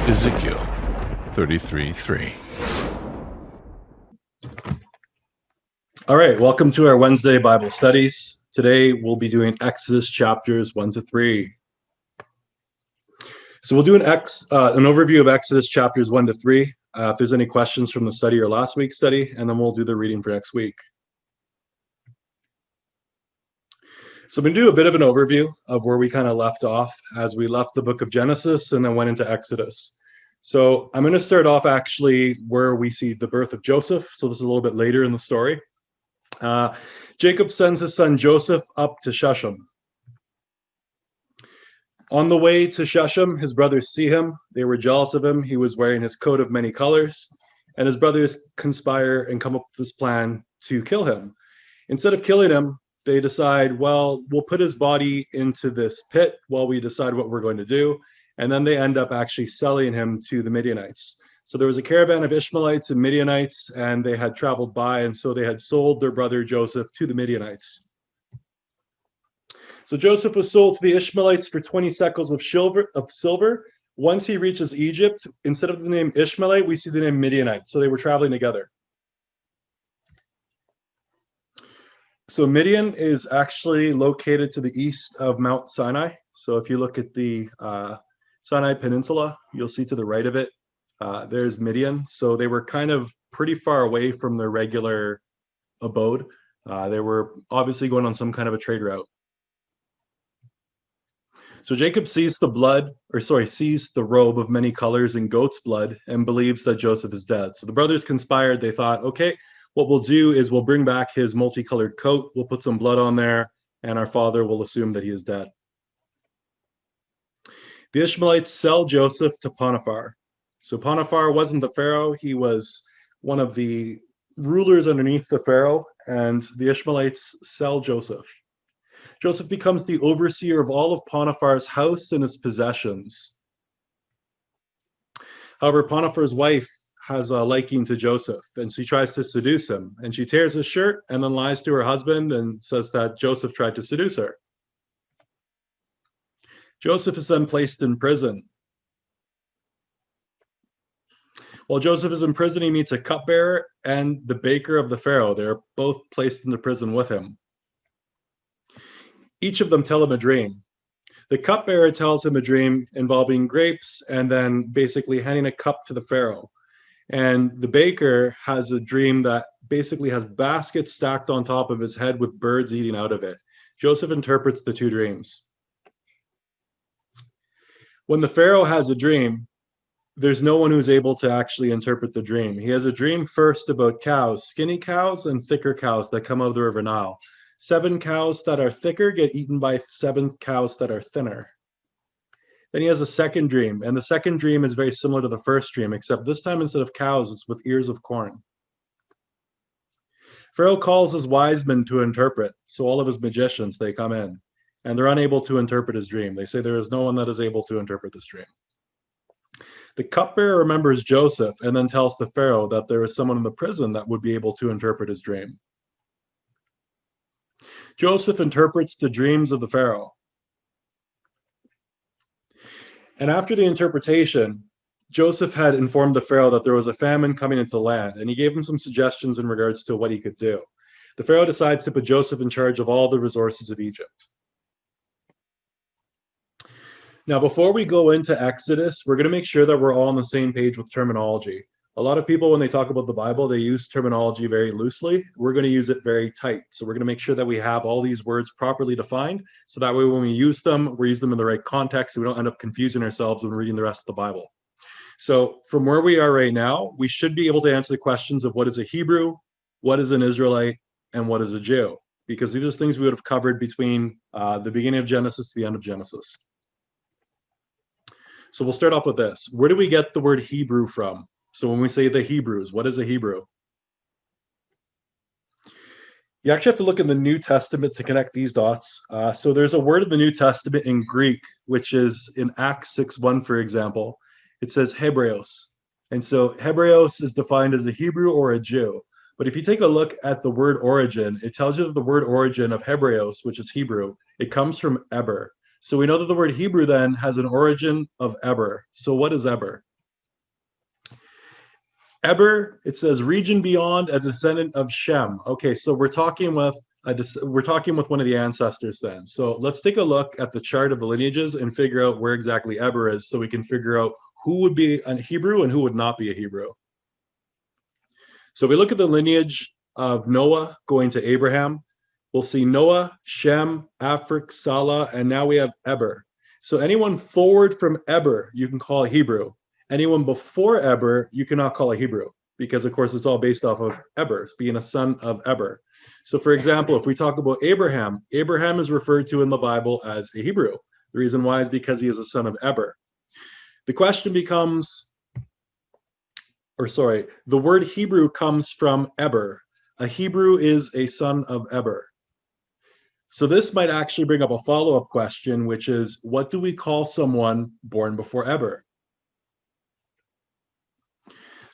Ezekiel 33:3. All right, welcome to our Wednesday Bible studies. Today we'll be doing Exodus chapters 1 to 3. So we'll do an overview of Exodus chapters 1 to 3. If there's any questions from the study or last week's study, and then we'll do the reading for next week. So I'm going to do a bit of an overview of where we kind of left off as we left the book of Genesis and then went into Exodus. So I'm going to start off actually where we see the birth of Joseph. So this is a little bit later in the story. Jacob sends his son Joseph up to Shechem. On the way to Shechem, his brothers see him. They were jealous of him. He was wearing his coat of many colors. And his brothers conspire and come up with this plan to kill him. Instead of killing him, they decide, well, we'll put his body into this pit while we decide what we're going to do. And then they end up actually selling him to the Midianites. So there was a caravan of Ishmaelites and Midianites, and they had traveled by, and so they had sold their brother Joseph to the Midianites. So Joseph was sold to the Ishmaelites for 20 shekels of silver. Once he reaches Egypt, instead of the name Ishmaelite, we see the name Midianite. So they were traveling together. So Midian is actually located to the east of Mount Sinai. So if you look at the Sinai Peninsula, you'll see to the right of it, there's Midian. So they were kind of pretty far away from their regular abode. They were obviously going on some kind of a trade route. So Jacob sees the robe of many colors in goat's blood and believes that Joseph is dead. So the brothers conspired. They thought, okay, what we'll do is we'll bring back his multicolored coat. We'll put some blood on there, and our father will assume that he is dead. The Ishmaelites sell Joseph to Potiphar. So Potiphar wasn't the Pharaoh. He was one of the rulers underneath the Pharaoh, and the Ishmaelites sell Joseph. Joseph becomes the overseer of all of Potiphar's house and his possessions. However, Potiphar's wife has a liking to Joseph, and she tries to seduce him. And she tears his shirt and then lies to her husband and says that Joseph tried to seduce her. Joseph is then placed in prison. While Joseph is in prison, he meets a cupbearer and the baker of the Pharaoh. They're both placed into prison with him. Each of them tell him a dream. The cupbearer tells him a dream involving grapes and then basically handing a cup to the Pharaoh. And the baker has a dream that basically has baskets stacked on top of his head with birds eating out of it. Joseph interprets the two dreams. When the Pharaoh has a dream, there's no one who's able to actually interpret the dream. He has a dream first about cows, skinny cows and thicker cows that come out of the River Nile. 7 cows that are thicker get eaten by 7 cows that are thinner. Then he has a second dream, and the second dream is very similar to the first dream, except this time instead of cows, it's with ears of corn. Pharaoh calls his wise men to interpret, so all of his magicians, they come in, and they're unable to interpret his dream. They say there is no one that is able to interpret this dream. The cupbearer remembers Joseph and then tells the Pharaoh that there is someone in the prison that would be able to interpret his dream. Joseph interprets the dreams of the Pharaoh. And after the interpretation, Joseph had informed the Pharaoh that there was a famine coming into the land, and he gave him some suggestions in regards to what he could do. The Pharaoh decides to put Joseph in charge of all the resources of Egypt. Now, before we go into Exodus, we're going to make sure that we're all on the same page with terminology. A lot of people, when they talk about the Bible, they use terminology very loosely. We're going to use it very tight. So we're going to make sure that we have all these words properly defined, so that way when we use them, we use them in the right context, so we don't end up confusing ourselves when reading the rest of the Bible. So from where we are right now, we should be able to answer the questions of what is a Hebrew, what is an Israelite, and what is a Jew, because these are things we would have covered between the beginning of Genesis to the end of Genesis. So we'll start off with this. Where do we get the word Hebrew from? So when we say the Hebrews, what is a Hebrew? You actually have to look in the New Testament to connect these dots. So there's a word in the New Testament in Greek, which is in Acts 6:1, for example. It says Hebreos. And so Hebreos is defined as a Hebrew or a Jew. But if you take a look at the word origin, it tells you that the word origin of Hebreos, which is Hebrew, it comes from Eber. So we know that the word Hebrew then has an origin of Eber. So what is Eber? Eber, it says region beyond, a descendant of Shem. Okay, so we're talking with one of the ancestors then. So let's take a look at the chart of the lineages and figure out where exactly Eber is so we can figure out who would be a Hebrew and who would not be a Hebrew. So we look at the lineage of Noah going to Abraham. We'll see Noah, Shem, Afric, Salah, and now we have Eber. So anyone forward from Eber, you can call a Hebrew. Anyone before Eber, you cannot call a Hebrew because, of course, it's all based off of Eber, being a son of Eber. So, for example, if we talk about Abraham, Abraham is referred to in the Bible as a Hebrew. The reason why is because he is a son of Eber. The question becomes, the word Hebrew comes from Eber. A Hebrew is a son of Eber. So this might actually bring up a follow-up question, which is, what do we call someone born before Eber?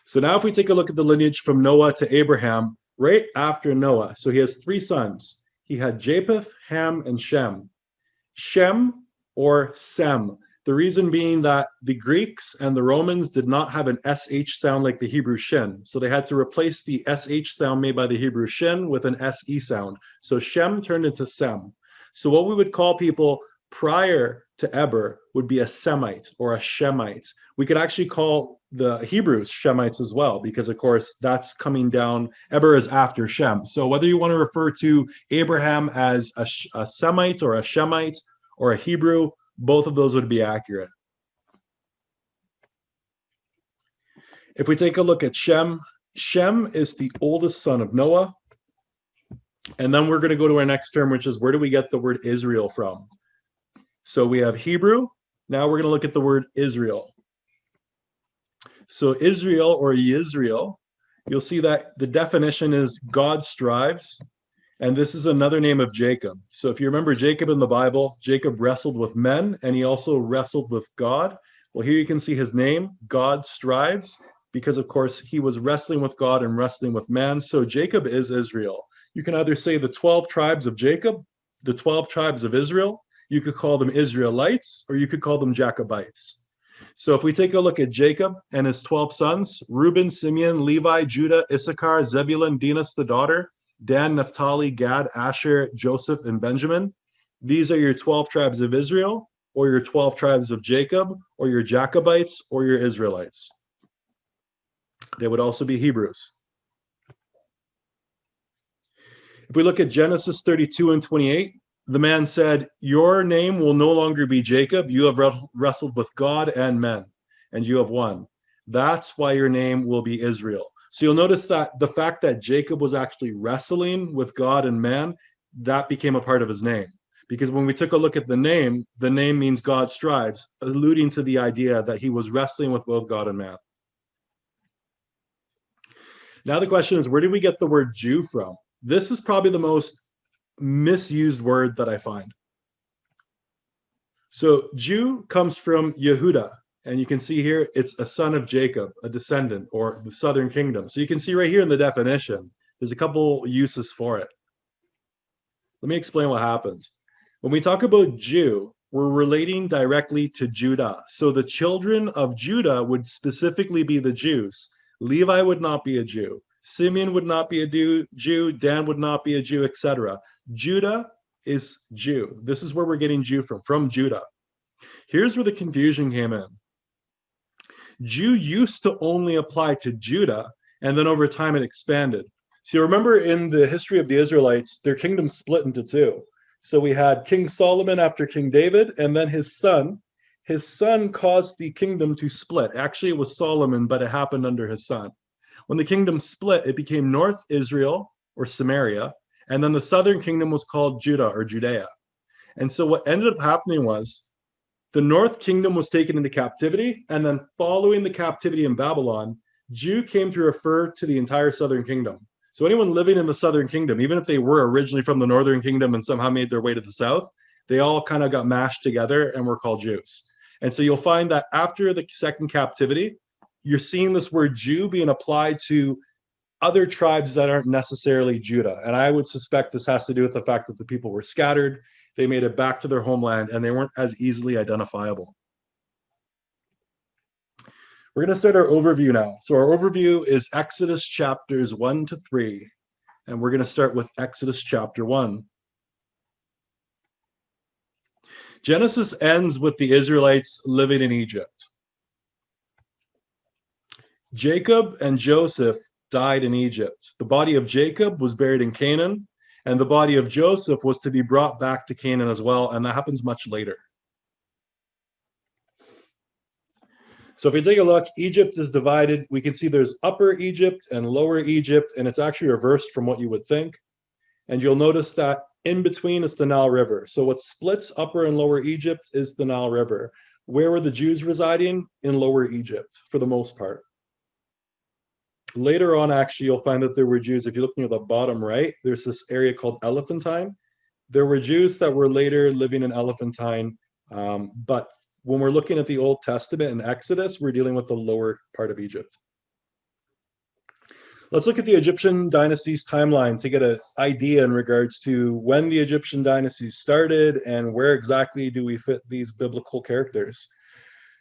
So now if we take a look at the lineage from Noah to Abraham, right after Noah, so he has three sons. He had Japheth, Ham, and Shem. Shem or Sem. The reason being that the Greeks and the Romans did not have an SH sound like the Hebrew shin. So they had to replace the SH sound made by the Hebrew shin with an SE sound. So Shem turned into Sem. So what we would call people prior to Eber would be a Semite or a Shemite. We could actually call the Hebrews Shemites as well, because of course that's coming down. Eber is after Shem. So whether you want to refer to Abraham as a Semite or a Shemite or a Hebrew, both of those would be accurate. If we take a look at Shem, Shem is the oldest son of Noah. And then we're going to go to our next term, which is, where do we get the word Israel from? So we have Hebrew. Now we're going to look at the word Israel. So Israel or Yisrael, you'll see that the definition is God strives. And this is another name of Jacob. So if you remember Jacob in the Bible, Jacob wrestled with men and he also wrestled with God. Well, here you can see his name, God strives, because of course he was wrestling with God and wrestling with man. So Jacob is Israel. You can either say the 12 tribes of Jacob, the 12 tribes of Israel. You could call them Israelites, or you could call them Jacobites. So if we take a look at Jacob and his 12 sons, Reuben, Simeon, Levi, Judah, Issachar, Zebulun, Dinah, the daughter, Dan, Naphtali, Gad, Asher, Joseph, and Benjamin. These are your 12 tribes of Israel, or your 12 tribes of Jacob, or your Jacobites, or your Israelites. They would also be Hebrews. If we look at Genesis 32 and 28, the man said, your name will no longer be Jacob. You have wrestled with God and men, and you have won. That's why your name will be Israel. So you'll notice that the fact that Jacob was actually wrestling with God and man, that became a part of his name. Because when we took a look at the name means God strives, alluding to the idea that he was wrestling with both God and man. Now the question is, where did we get the word Jew from? This is probably the most misused word that I find. So Jew comes from Yehuda, and you can see here it's a son of Jacob, a descendant, or the southern kingdom. So you can see right here in the definition, there's a couple uses for it. Let me explain what happens. When we talk about Jew, we're relating directly to Judah. So the children of Judah would specifically be the Jews. Levi would not be a Jew. Simeon would not be a Jew. Dan would not be a Jew, etc. Judah is Jew. This is where we're getting Jew from Judah. Here's where the confusion came in. Jew used to only apply to Judah, and then over time it expanded. So remember in the history of the Israelites, their kingdom split into two. So we had King Solomon after King David, and then his son. His son caused the kingdom to split. Actually, it was Solomon, but it happened under his son. When the kingdom split, it became North Israel, or Samaria, and then the southern kingdom was called Judah, or Judea. And so what ended up happening was the north kingdom was taken into captivity, and then following the captivity in Babylon, Jew came to refer to the entire southern kingdom. So anyone living in the southern kingdom, even if they were originally from the northern kingdom and somehow made their way to the south, they all kind of got mashed together and were called Jews. And so you'll find that after the second captivity, you're seeing this word Jew being applied to other tribes that aren't necessarily Judah. And I would suspect this has to do with the fact that the people were scattered, they made it back to their homeland, and they weren't as easily identifiable. We're going to start our overview now. So our overview is Exodus chapters 1 to 3. And we're going to start with Exodus chapter 1. Genesis ends with the Israelites living in Egypt. Jacob and Joseph died in Egypt. The body of Jacob was buried in Canaan, and the body of Joseph was to be brought back to Canaan as well, and that happens much later. So if you take a look, Egypt is divided. We can see there's Upper Egypt and Lower Egypt, and it's actually reversed from what you would think. And you'll notice that in between is the Nile River. So what splits Upper and Lower Egypt is the Nile River. Where were the Jews residing? In Lower Egypt, for the most part. Later on, actually, you'll find that there were Jews. If you look near the bottom right, there's this area called Elephantine. There were Jews that were later living in Elephantine, but when we're looking at the Old Testament and Exodus, we're dealing with the lower part of Egypt. Let's look at the Egyptian dynasty's timeline to get an idea in regards to when the Egyptian dynasty started and where exactly do we fit these biblical characters.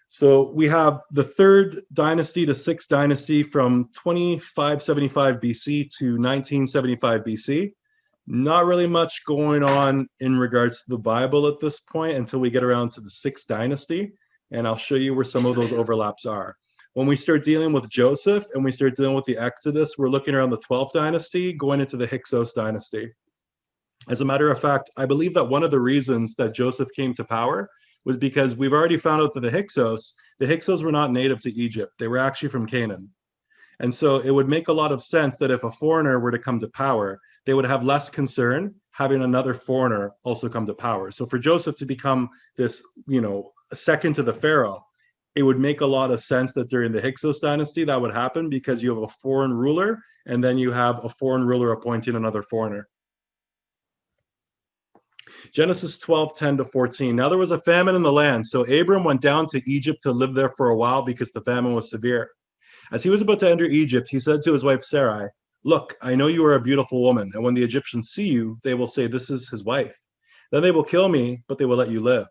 So we have the third dynasty to sixth dynasty from 2575 BC to 1975 BC. Not really much going on in regards to the Bible at this point until we get around to the sixth dynasty, and I'll show you where some of those overlaps are. When we start dealing with Joseph and we start dealing with the Exodus, we're looking around the 12th dynasty, going into the Hyksos dynasty. As a matter of fact, I believe that one of the reasons that Joseph came to power was because we've already found out that the Hyksos were not native to Egypt. They were actually from Canaan. And so it would make a lot of sense that if a foreigner were to come to power, they would have less concern having another foreigner also come to power. So for Joseph to become this, second to the Pharaoh, it would make a lot of sense that during the Hyksos dynasty that would happen because you have a foreign ruler and then you have a foreign ruler appointing another foreigner. Genesis 12:10 to 14. Now there was a famine in the land, so Abram went down to Egypt to live there for a while because the famine was severe. As he was about to enter Egypt, he said to his wife Sarai, "Look, I know you are a beautiful woman, and when the Egyptians see you, they will say, 'This is his wife.' Then they will kill me, but they will let you live.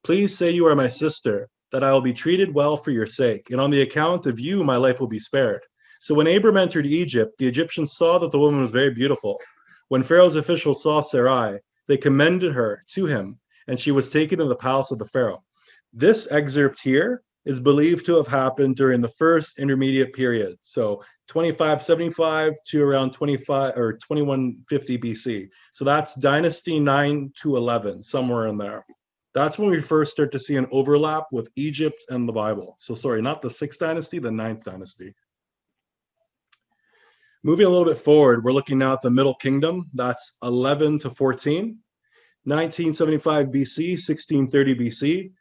Please say you are my sister, that I will be treated well for your sake, and on the account of you, my life will be spared." So when Abram entered Egypt, the Egyptians saw that the woman was very beautiful. When Pharaoh's officials saw Sarai, they commended her to him, and she was taken to the palace of the Pharaoh. This excerpt here is believed to have happened during the first intermediate period, so 2575 to around 2150 BC. So that's dynasty 9 to 11, somewhere in there. That's when we first start to see an overlap with Egypt and the Bible. So sorry, not the sixth dynasty, the ninth dynasty. Moving a little bit forward, we're looking now at the Middle Kingdom. That's 11 to 14. 1975 BC, 1630 BC.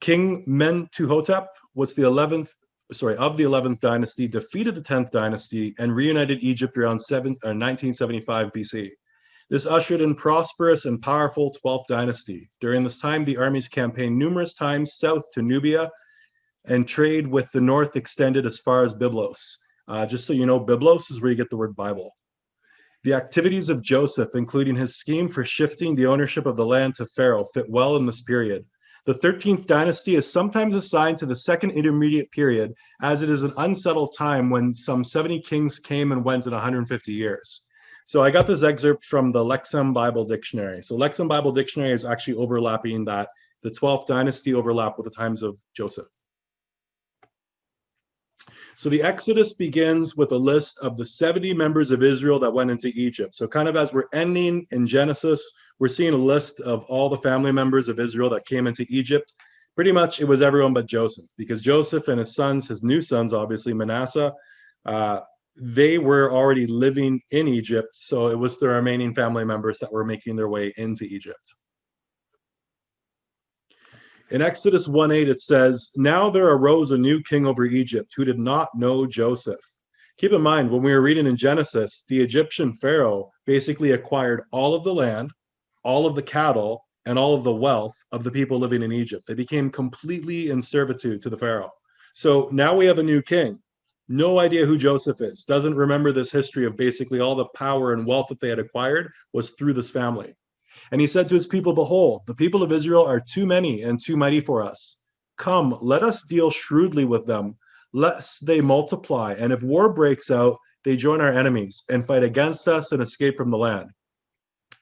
King Mentuhotep was the 11th dynasty, defeated the 10th dynasty, and reunited Egypt around 1975 BC. This ushered in prosperous and powerful 12th dynasty. During this time, the armies campaigned numerous times south to Nubia, and trade with the north extended as far as Byblos. Just so you know, Byblos is where you get the word Bible. The activities of Joseph, including his scheme for shifting the ownership of the land to Pharaoh, fit well in this period. The 13th dynasty is sometimes assigned to the second intermediate period, as it is an unsettled time when some 70 kings came and went in 150 years. So I got this excerpt from the Lexham Bible Dictionary. So Lexham Bible Dictionary is actually overlapping that, the 12th dynasty overlap with the times of Joseph. So the Exodus begins with a list of the 70 members of Israel that went into Egypt. So kind of as we're ending in Genesis, we're seeing a list of all the family members of Israel that came into Egypt. Pretty much it was everyone but Joseph, because Joseph and his sons, his new sons, obviously Manasseh, they were already living in Egypt. So it was the remaining family members that were making their way into Egypt. In Exodus 1:8, it says, "Now there arose a new king over Egypt who did not know Joseph." Keep in mind, when we were reading in Genesis, the Egyptian Pharaoh basically acquired all of the land, all of the cattle, and all of the wealth of the people living in Egypt. They became completely in servitude to the Pharaoh. So now we have a new king. No idea who Joseph is. Doesn't remember this history of basically all the power and wealth that they had acquired was through this family. And he said to his people, "Behold, the people of Israel are too many and too mighty for us. Come, let us deal shrewdly with them, lest they multiply. And if war breaks out, they join our enemies and fight against us and escape from the land.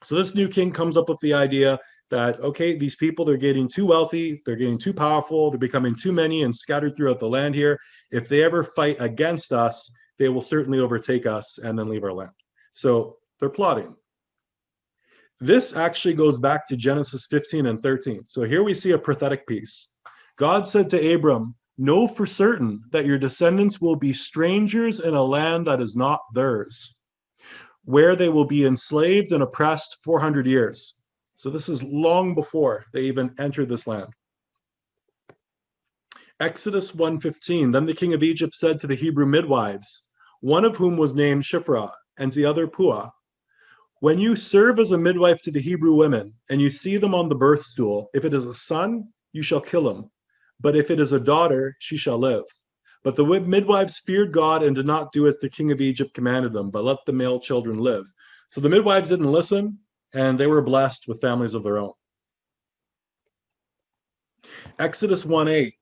So this new king comes up with the idea that, okay, these people, they're getting too wealthy, they're getting too powerful, they're becoming too many and scattered throughout the land here. If they ever fight against us, they will certainly overtake us and then leave our land. So they're plotting. This actually goes back to Genesis 15 and 13. So here we see a prophetic piece. God said to Abram, "Know for certain that your descendants will be strangers in a land that is not theirs, where they will be enslaved and oppressed 400 years. So this is long before they even entered this land. Exodus 1:15, then the king of Egypt said to the Hebrew midwives, one of whom was named Shiphrah and the other Puah, when you serve as a midwife to the Hebrew women and you see them on the birth stool, if it is a son, you shall kill him. But if it is a daughter, she shall live. But the midwives feared God and did not do as the king of Egypt commanded them, but let the male children live." So the midwives didn't listen, and they were blessed with families of their own. Exodus 1:8.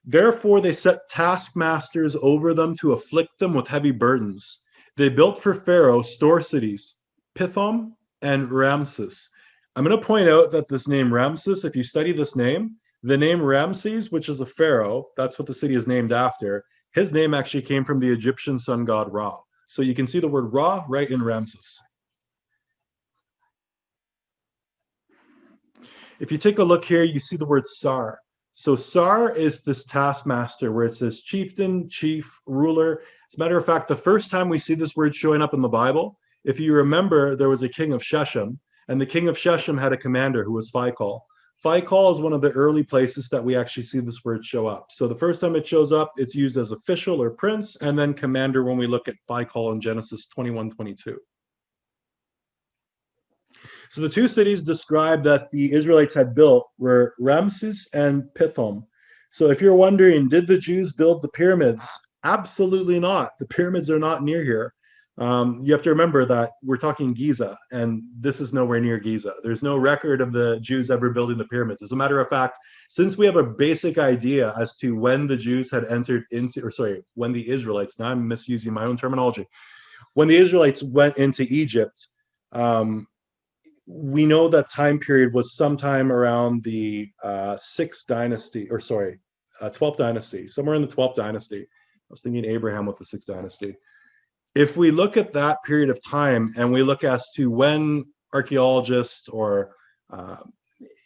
Therefore they set taskmasters over them to afflict them with heavy burdens. They built for Pharaoh store cities, Pithom and Ramses. I'm going to point out that this name Ramses, if you study this name, the name Ramses, which is a pharaoh, that's what the city is named after, his name actually came from the Egyptian sun god Ra. So you can see the word Ra right in Ramses. If you take a look here, you see the word Sar. So Sar is this taskmaster where it says chieftain, chief, ruler. As a matter of fact, the first time we see this word showing up in the Bible, if you remember, there was a king of Shechem, and the king of Shechem had a commander who was Phicol. Phicol is one of the early places that we actually see this word show up. So the first time it shows up, it's used as official or prince, and then commander when we look at Phicol in Genesis 21:22. So the two cities described that the Israelites had built were Ramses and Pithom. So if you're wondering, did the Jews build the pyramids? Absolutely not. The pyramids are not near here. You have to remember that we're talking Giza, and this is nowhere near Giza. There's no record of the Jews ever building the pyramids. As a matter of fact, since we have a basic idea as to when the Jews had entered into, or sorry, when the Israelites, now I'm misusing my own terminology, when the Israelites went into Egypt, we know that time period was sometime around the 6th dynasty, or sorry, 12th dynasty, somewhere in the 12th dynasty. I was thinking Abraham with the 6th dynasty. If we look at that period of time and we look as to when archaeologists or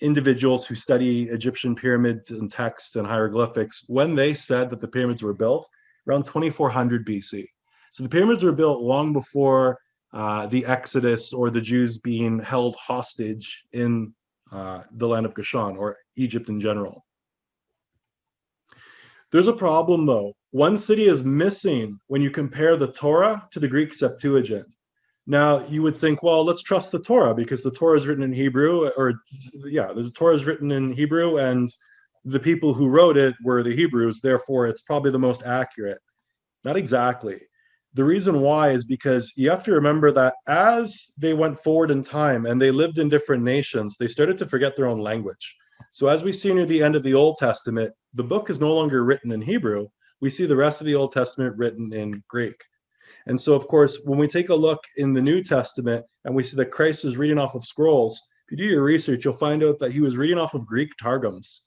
individuals who study Egyptian pyramids and texts and hieroglyphics, when they said that the pyramids were built around 2400 BC. So the pyramids were built long before the Exodus or the Jews being held hostage in the land of Goshen or Egypt in general. There's a problem though. One city is missing when you compare the Torah to the Greek Septuagint. Now you would think, well, let's trust the Torah because the Torah is written in Hebrew, or yeah, the Torah is written in Hebrew and the people who wrote it were the Hebrews, therefore it's probably the most accurate. Not exactly. The reason why is because you have to remember that as they went forward in time and they lived in different nations, they started to forget their own language. So as we see near the end of the Old Testament, the book is no longer written in Hebrew. We see the rest of the Old Testament written in Greek. And so, of course, when we take a look in the New Testament and we see that Christ is reading off of scrolls, if you do your research, you'll find out that he was reading off of Greek Targums.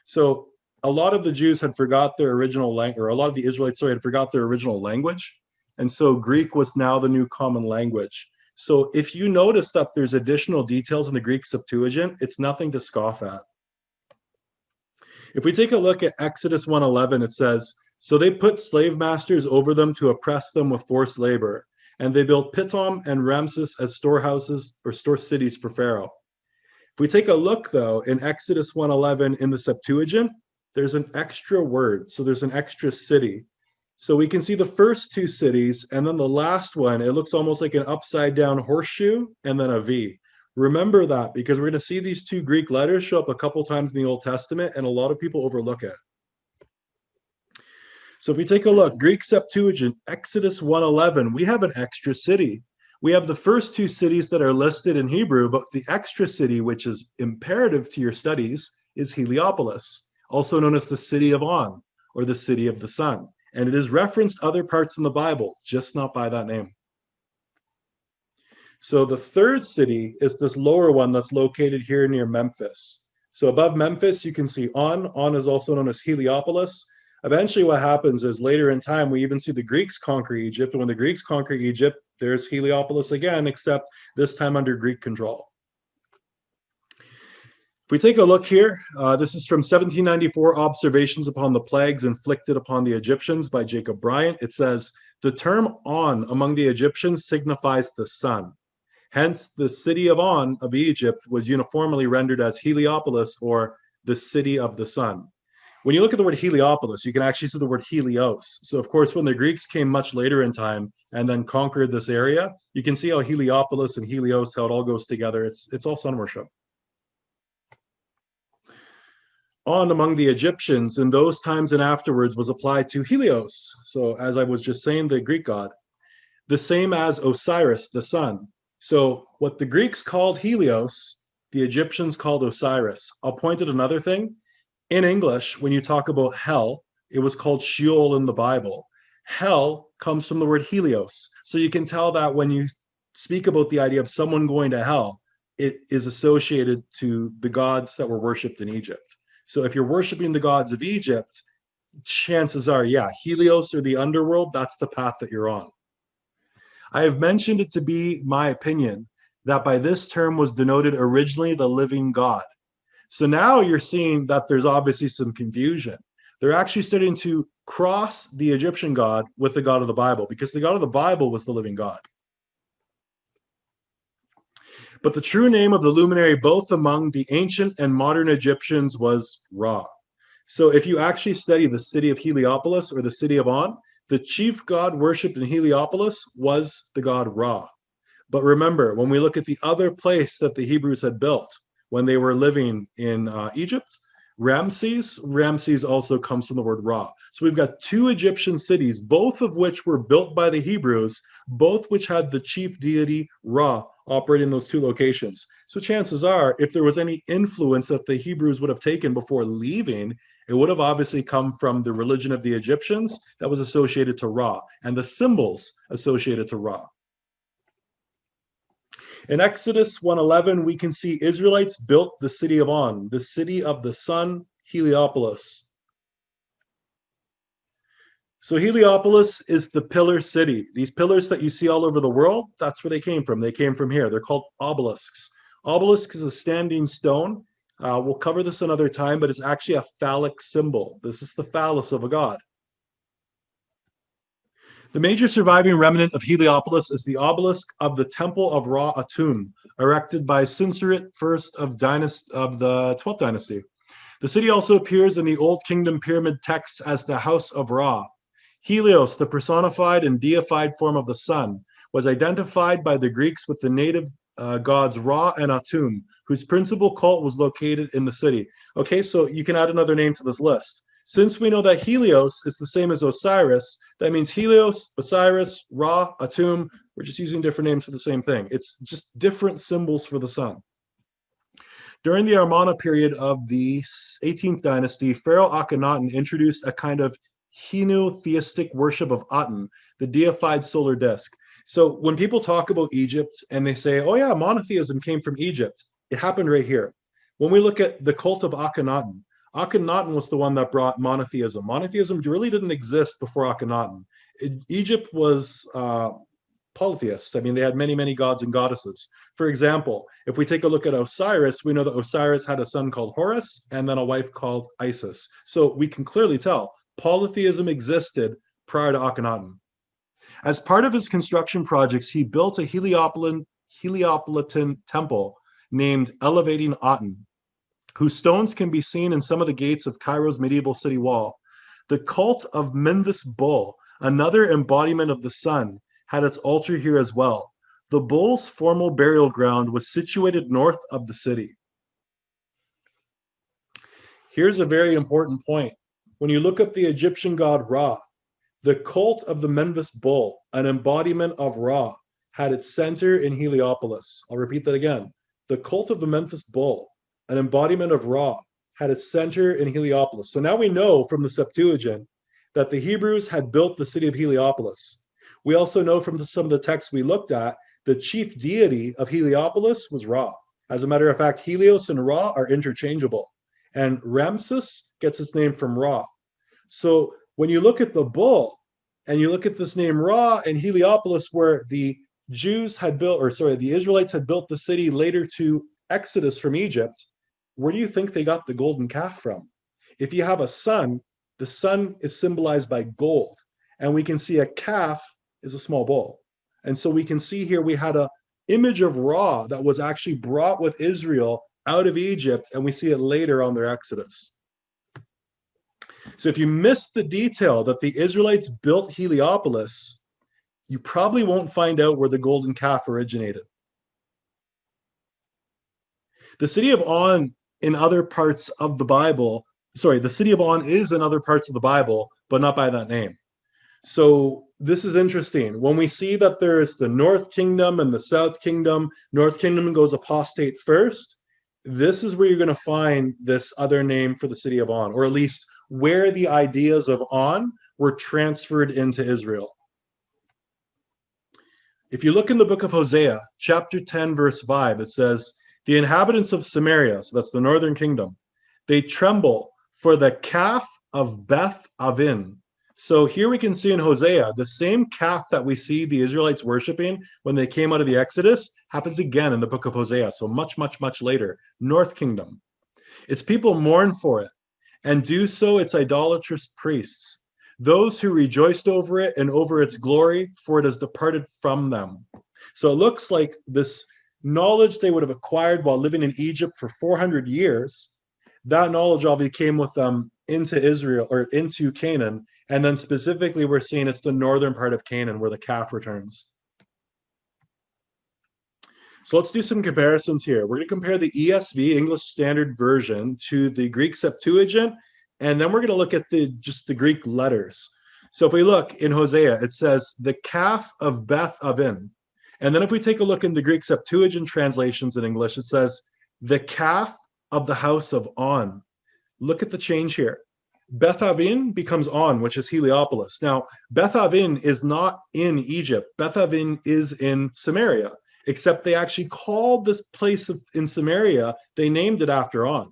So a lot of the Jews had forgot their original language, or a lot of the Israelites, sorry, had forgot their original language. And so Greek was now the new common language. So if you notice that there's additional details in the Greek Septuagint, it's nothing to scoff at. If we take a look at Exodus 1:11, it says, so they put slave masters over them to oppress them with forced labor, and they built Pithom and Ramses as storehouses or store cities for Pharaoh. If we take a look, though, in Exodus 1:11 in the Septuagint, there's an extra word. So there's an extra city. So we can see the first two cities, and then the last one, it looks almost like an upside down horseshoe and then a V. Remember that because we're going to see these two Greek letters show up a couple times in the Old Testament, and a lot of people overlook it. So if we take a look, Greek Septuagint, Exodus 1:11, we have an extra city. We have the first two cities that are listed in Hebrew, but the extra city, which is imperative to your studies, is Heliopolis, also known as the city of On, or the city of the sun. And it is referenced other parts in the Bible, just not by that name. So the third city is this lower one that's located here near Memphis. So above Memphis, you can see On. On is also known as Heliopolis. Eventually what happens is later in time, we even see the Greeks conquer Egypt. And when the Greeks conquer Egypt, there's Heliopolis again, except this time under Greek control. If we take a look here, this is from 1794 Observations upon the Plagues Inflicted upon the Egyptians by Jacob Bryant. It says, the term On among the Egyptians signifies the sun. Hence, the city of On of Egypt was uniformly rendered as Heliopolis, or the city of the sun. When you look at the word Heliopolis, you can actually see the word Helios. So, of course, when the Greeks came much later in time and then conquered this area, you can see how Heliopolis and Helios, how it all goes together. It's all sun worship. On among the Egyptians in those times and afterwards was applied to Helios. So, as I was just saying, the Greek god, the same as Osiris, the sun. So what the Greeks called Helios, the Egyptians called Osiris. I'll point out another thing. In English, when you talk about hell, it was called Sheol in the Bible. Hell comes from the word Helios. So you can tell that when you speak about the idea of someone going to hell, it is associated to the gods that were worshipped in Egypt. So if you're worshiping the gods of Egypt, chances are, yeah, Helios or the underworld, that's the path that you're on. I have mentioned it to be my opinion that by this term was denoted originally the living God. So now you're seeing that there's obviously some confusion. They're actually starting to cross the Egyptian God with the God of the Bible, because the God of the Bible was the living God. But the true name of the luminary, both among the ancient and modern Egyptians, was Ra. So if you actually study the city of Heliopolis or the city of On, the chief god worshipped in Heliopolis was the god Ra. But remember, when we look at the other place that the Hebrews had built when they were living in Egypt, Ramses also comes from the word Ra. So we've got two Egyptian cities, both of which were built by the Hebrews, both which had the chief deity Ra operating in those two locations. So chances are, if there was any influence that the Hebrews would have taken before leaving, it would have obviously come from the religion of the Egyptians that was associated to Ra and the symbols associated to Ra. In Exodus 1:11, we can see Israelites built the city of On, the city of the sun, Heliopolis. So Heliopolis is the pillar city. These pillars that you see all over the world, that's where they came from. They came from here. They're called obelisks. Obelisk is a standing stone. We'll cover this another time, but it's actually a phallic symbol. This is the phallus of a god. The major surviving remnant of Heliopolis is the obelisk of the Temple of Ra Atum, erected by Senusret I of the 12th dynasty. The city also appears in the Old Kingdom pyramid texts as the House of Ra. Helios, the personified and deified form of the sun, was identified by the Greeks with the native gods Ra and Atum, whose principal cult was located in the city. Okay, so you can add another name to this list. Since we know that Helios is the same as Osiris, that means Helios, Osiris, Ra, Atum, we're just using different names for the same thing. It's just different symbols for the sun. During the Amarna period of the 18th dynasty, Pharaoh Akhenaten introduced a kind of henotheistic worship of Aten, the deified solar disk. So when people talk about Egypt and they say, oh yeah, monotheism came from Egypt, it happened right here. When we look at the cult of Akhenaten, Akhenaten was the one that brought monotheism. Monotheism really didn't exist before Akhenaten. Egypt was polytheist. I mean, they had many, many gods and goddesses. For example, if we take a look at Osiris, we know that Osiris had a son called Horus and then a wife called Isis. So we can clearly tell polytheism existed prior to Akhenaten. As part of his construction projects, he built a Heliopolitan temple named Elevating Aten, whose stones can be seen in some of the gates of Cairo's medieval city wall. The cult of Memphis Bull, another embodiment of the sun, had its altar here as well. The bull's formal burial ground was situated north of the city. Here's a very important point. When you look up the Egyptian god Ra, the cult of the Memphis bull, an embodiment of Ra, had its center in Heliopolis. I'll repeat that again. The cult of the Memphis bull, an embodiment of Ra, had its center in Heliopolis. So now we know from the Septuagint that the Hebrews had built the city of Heliopolis. We also know from some of the texts we looked at, the chief deity of Heliopolis was Ra. As a matter of fact, Helios and Ra are interchangeable. And Ramses gets its name from Ra. So when you look at the bull and you look at this name Ra and Heliopolis, where the the Israelites had built the city later to Exodus from Egypt, where do you think they got the golden calf from? If you have a sun, the sun is symbolized by gold. And we can see a calf is a small bull. And so we can see here we had an image of Ra that was actually brought with Israel out of Egypt, and we see it later on their Exodus. So if you missed the detail that the Israelites built Heliopolis, you probably won't find out where the golden calf originated. The city of On in other parts of the Bible, the city of On is in other parts of the Bible, but not by that name. So this is interesting. When we see that there's the North Kingdom and the South Kingdom, North Kingdom goes apostate first. This is where you're going to find this other name for the city of On, or at least where the ideas of On were transferred into Israel. If you look in the book of Hosea, chapter 10, verse 5, it says, the inhabitants of Samaria, so that's the northern kingdom, they tremble for the calf of Beth Avin. So here we can see in Hosea, the same calf that we see the Israelites worshiping when they came out of the Exodus happens again in the book of Hosea. So much, much, much later, North Kingdom. Its people mourn for it, and do so its idolatrous priests, those who rejoiced over it and over its glory, for it has departed from them. So it looks like this knowledge they would have acquired while living in Egypt for 400 years, that knowledge obviously came with them into Israel, or into Canaan. And then specifically, we're seeing it's the northern part of Canaan where the calf returns. So let's do some comparisons here. We're going to compare the ESV, English Standard Version, to the Greek Septuagint, and then we're going to look at just the Greek letters. So if we look in Hosea, it says the calf of Beth Avin. And then if we take a look in the Greek Septuagint translations in English, it says the calf of the house of On. Look at the change here. Beth Avin becomes On, which is Heliopolis. Now, Beth Avin is not in Egypt. Beth Avin is in Samaria, except they actually called this place in Samaria, they named it after On.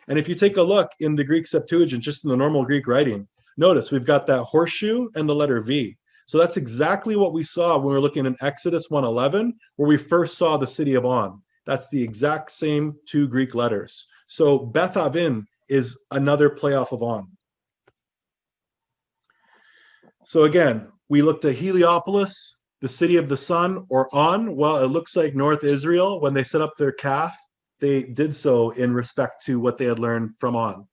And if you take a look in the Greek Septuagint, just in the normal Greek writing, notice we've got that horseshoe and the letter V. So that's exactly what we saw when we were looking in Exodus 1:11, where we first saw the city of On. That's the exact same two Greek letters. So Beth Avin is another playoff of On. So again, we looked at Heliopolis, the city of the sun, or On. Well, it looks like North Israel, when they set up their calf, they did so in respect to what they had learned from On.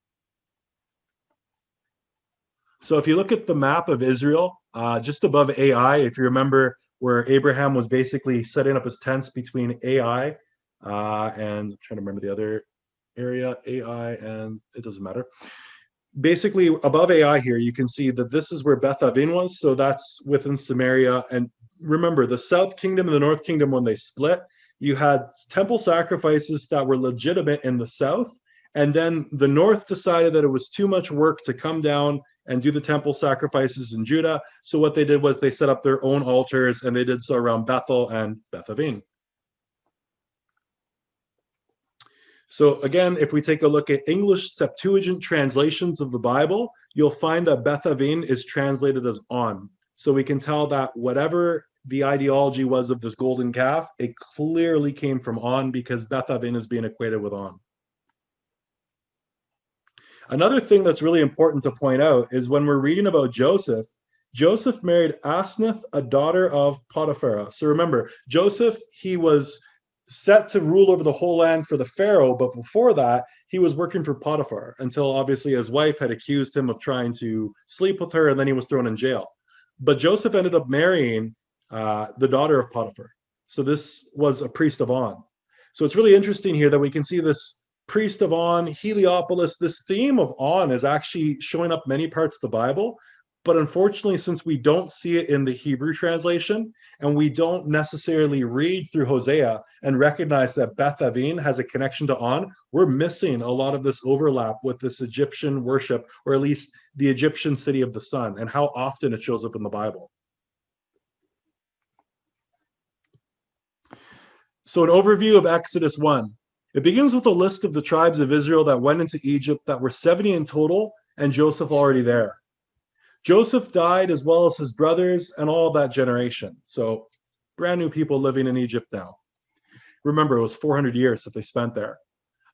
So if you look at the map of Israel, just above Ai, if you remember where Abraham was basically setting up his tents between Ai and I'm trying to remember the other area, Ai, and it doesn't matter. Basically, above Ai here, you can see that this is where Beth Avin was. So that's within Samaria. And remember, the South Kingdom and the North Kingdom, when they split, you had temple sacrifices that were legitimate in the South. And then the North decided that it was too much work to come down and do the temple sacrifices in Judah. So what they did was they set up their own altars, and they did so around Bethel and Beth Avin. So again, if we take a look at English Septuagint translations of the Bible, you'll find that Beth Avin is translated as On. So we can tell that whatever the ideology was of this golden calf, it clearly came from On, because Beth Avin is being equated with On. Another thing that's really important to point out is when we're reading about Joseph, Joseph married Asnath, a daughter of Potiphar. So remember, Joseph, he was set to rule over the whole land for the Pharaoh, but before that, he was working for Potiphar until obviously his wife had accused him of trying to sleep with her, and then he was thrown in jail. But Joseph ended up marrying the daughter of Potiphar. So this was a priest of On. So it's really interesting here that we can see this priest of On, Heliopolis. This theme of On is actually showing up many parts of the Bible. But unfortunately, since we don't see it in the Hebrew translation, and we don't necessarily read through Hosea and recognize that Beth Aven has a connection to On, we're missing a lot of this overlap with this Egyptian worship, or at least the Egyptian city of the sun, and how often it shows up in the Bible. So an overview of Exodus 1. It begins with a list of the tribes of Israel that went into Egypt that were 70 in total, and Joseph already there. Joseph died, as well as his brothers and all that generation. So brand new people living in Egypt now. Remember, it was 400 years that they spent there.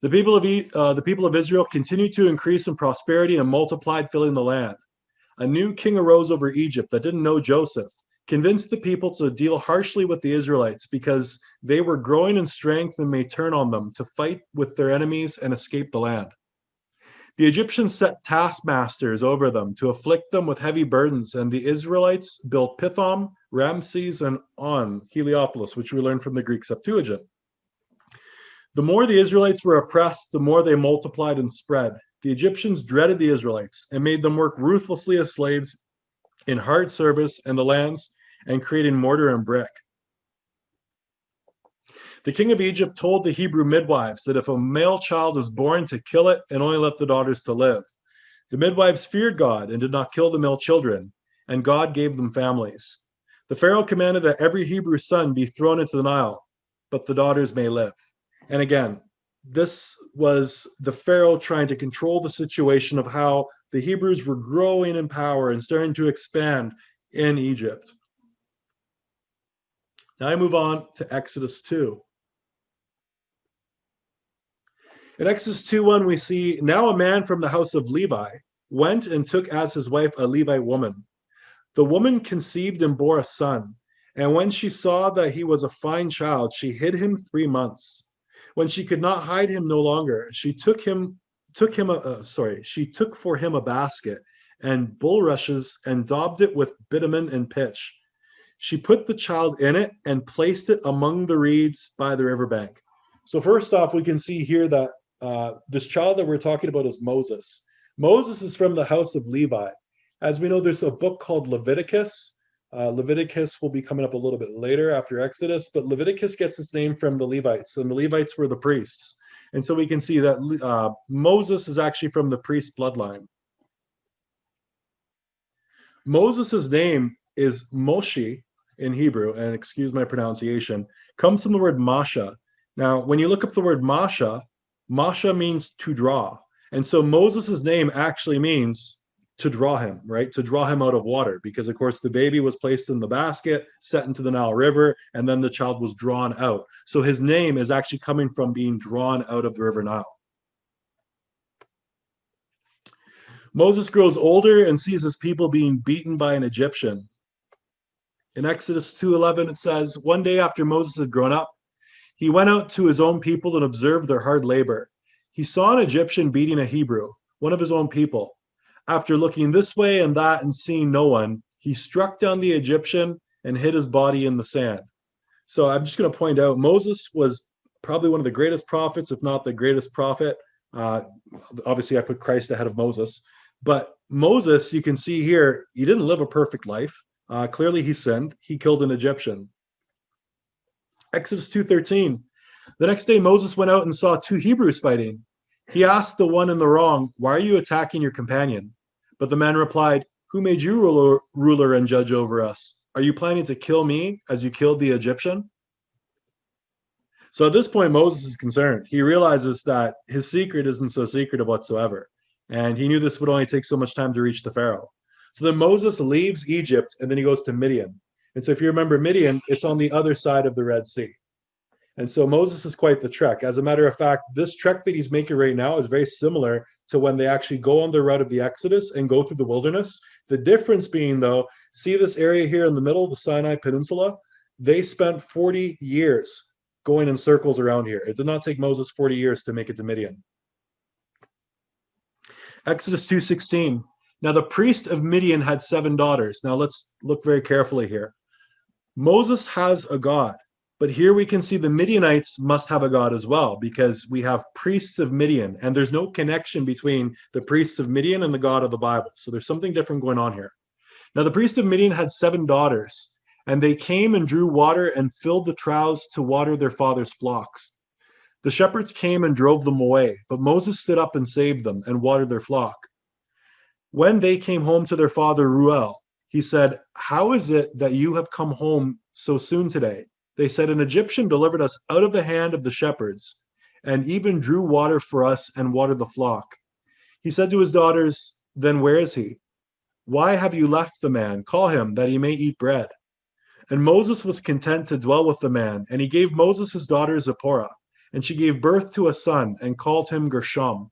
The people of Israel continued to increase in prosperity and multiplied, filling the land. A new king arose over Egypt that didn't know Joseph, convinced the people to deal harshly with the Israelites because they were growing in strength and may turn on them to fight with their enemies and escape the land. The Egyptians set taskmasters over them to afflict them with heavy burdens, and the Israelites built Pithom, Ramses, and On, Heliopolis, which we learned from the Greek Septuagint. The more the Israelites were oppressed, the more they multiplied and spread. The Egyptians dreaded the Israelites and made them work ruthlessly as slaves in hard service in the lands and creating mortar and brick. The king of Egypt told the Hebrew midwives that if a male child was born, to kill it and only let the daughters to live. The midwives feared God and did not kill the male children, and God gave them families. The Pharaoh commanded that every Hebrew son be thrown into the Nile, but the daughters may live. And again, this was the Pharaoh trying to control the situation of how the Hebrews were growing in power and starting to expand in Egypt. Now I move on to Exodus 2. In Exodus 2:1, we see, now a man from the house of Levi went and took as his wife a Levite woman. The woman conceived and bore a son, and when she saw that he was a fine child, she hid him 3 months. When she could not hide him no longer, she took for him a basket and bulrushes and daubed it with bitumen and pitch. She put the child in it and placed it among the reeds by the riverbank. So first off, we can see here that this child that we're talking about is Moses. Moses is from the house of Levi. As we know, there's a book called Leviticus. Leviticus will be coming up a little bit later after Exodus, but Leviticus gets its name from the Levites, and the Levites were the priests. And so we can see that Moses is actually from the priest bloodline. Moses' name is Moshe in Hebrew, and excuse my pronunciation, comes from the word Masha. Now, when you look up the word Masha, Masha means to draw. And so Moses' name actually means to draw him, right? To draw him out of water, because of course the baby was placed in the basket, set into the Nile River, and then the child was drawn out. So his name is actually coming from being drawn out of the River Nile. Moses grows older and sees his people being beaten by an Egyptian. In Exodus 2:11, it says, one day after Moses had grown up, he went out to his own people and observed their hard labor. He saw an Egyptian beating a Hebrew, one of his own people. After looking this way and that and seeing no one, he struck down the Egyptian and hid his body in the sand. So I'm just going to point out, Moses was probably one of the greatest prophets, if not the greatest prophet. Obviously, I put Christ ahead of Moses. But Moses, you can see here, he didn't live a perfect life. Clearly, he sinned. He killed an Egyptian. Exodus 2:13. The next day, Moses went out and saw 2 Hebrews fighting. He asked the one in the wrong, why are you attacking your companion? But the man replied, who made you ruler and judge over us? Are you planning to kill me as you killed the Egyptian? So at this point, Moses is concerned. He realizes that his secret isn't so secretive whatsoever. And he knew this would only take so much time to reach the Pharaoh. So then Moses leaves Egypt and then he goes to Midian. And so if you remember Midian, it's on the other side of the Red Sea. And so Moses is quite the trek. As a matter of fact, this trek that he's making right now is very similar to when they actually go on the route of the Exodus and go through the wilderness. The difference being, though, see this area here in the middle, the Sinai Peninsula? They spent 40 years going in circles around here. It did not take Moses 40 years to make it to Midian. Exodus 2:16. Now the priest of Midian had 7 daughters. Now let's look very carefully here. Moses has a god, but here we can see the Midianites must have a god as well, because we have priests of Midian, and there's no connection between the priests of Midian and the God of the Bible. So there's something different going on here. Now the priest of Midian had 7 daughters, and they came and drew water and filled the troughs to water their father's flocks. The shepherds came and drove them away, but Moses stood up and saved them and watered their flock. When they came home to their father Reuel, he said, "How is it that you have come home so soon today?" They said, "An Egyptian delivered us out of the hand of the shepherds, and even drew water for us and watered the flock." He said to his daughters, "Then where is he? Why have you left the man? Call him, that he may eat bread." And Moses was content to dwell with the man, and he gave Moses his daughter Zipporah, and she gave birth to a son and called him Gershom.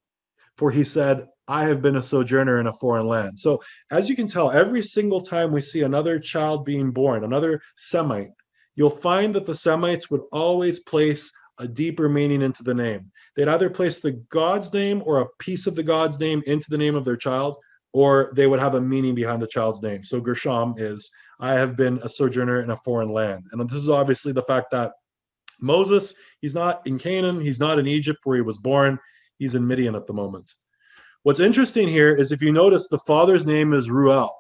For he said, "I have been a sojourner in a foreign land." So, as you can tell, every single time we see another child being born, another Semite, you'll find that the Semites would always place a deeper meaning into the name. They'd either place the God's name or a piece of the God's name into the name of their child, or they would have a meaning behind the child's name. So, Gershom is, "I have been a sojourner in a foreign land." And this is obviously the fact that Moses, he's not in Canaan, he's not in Egypt where he was born, he's in Midian at the moment. What's interesting here is if you notice the father's name is Reuel.